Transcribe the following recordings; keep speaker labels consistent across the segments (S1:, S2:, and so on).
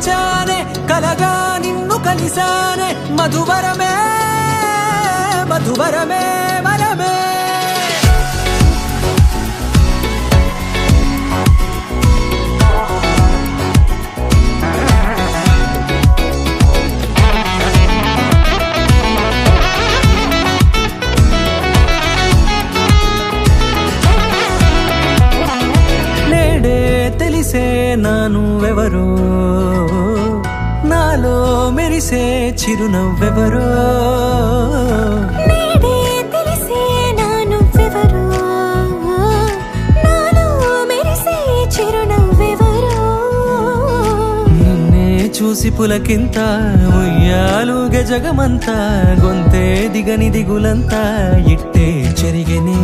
S1: మరిచానే కలగా నిన్ను కలిసానే మధువరమే మధువరమే వరమే తెలిసే నానువెవరో నాలో మెరిసే చిరునవ్వెవరో
S2: నేడే తెలిసే నానువెవరో నాలో మెరిసే చిరునవ్వెవరో
S1: నిన్నే చూసి పులకింత ఉయ్యాలుగే జగమంతా గొంతే దిగని దిగులంతా ఇట్టే చెరిగెనే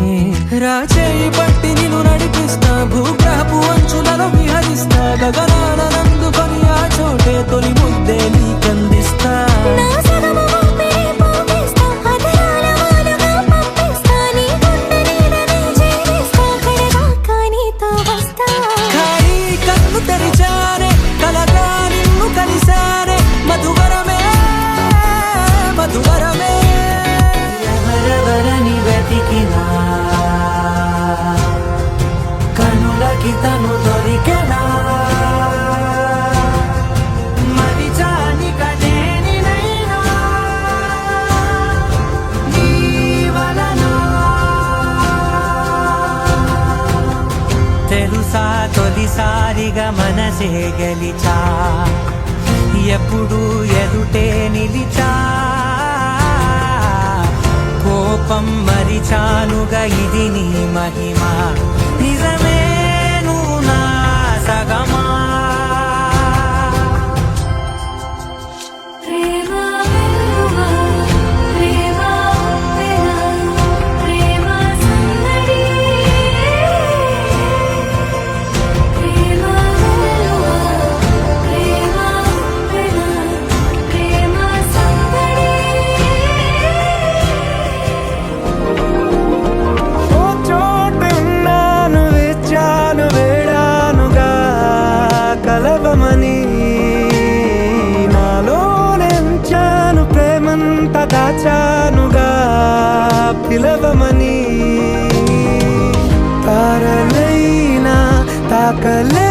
S1: రాచేయి పట్టి నిన్ను నడిపిస్తా భూగ్రహపు అంచులలో విహరిస్తా గగనాన నందుకొని ఆ చోటే తొలి ముద్దే నీకందిస్తా
S2: నా సగము ఊపిరి పోగేస్తా అధరాల వానగా పంపిస్తా నీ గుండె నీడనే చేరిస్తా కడదాకా నీతో వస్తా
S1: ఖాళీ కన్ను తెరిచానే కలగా నిన్ను కలిసానే మధువరమే మధువరమే ఎవరెవరని వెతికినా కనులకి తను దొరికెనా మరిచాని కనేనినైనా నీ వలన తెలుసా తొలిసారిగా మనసే గెలిచా ఎప్పుడు ఎదుటే నిలిచా కోపం మరిచానుగా ఇది నీ మహిమ నిజమే నువ్వు నా సగమా
S2: ప్రేమ వెలువా ప్రేమ వెలా ప్రేమ సందడి ప్రేమ వెలువా ప్రేమ వెలా ప్రేమ సందడి
S1: ఓ చోటున్నాను వెచ్చాను వేడానుగా కలవమని నాలోనెంచాను ప్రేమంత దాచానుగా పిలవమని తారలైనా తాకలే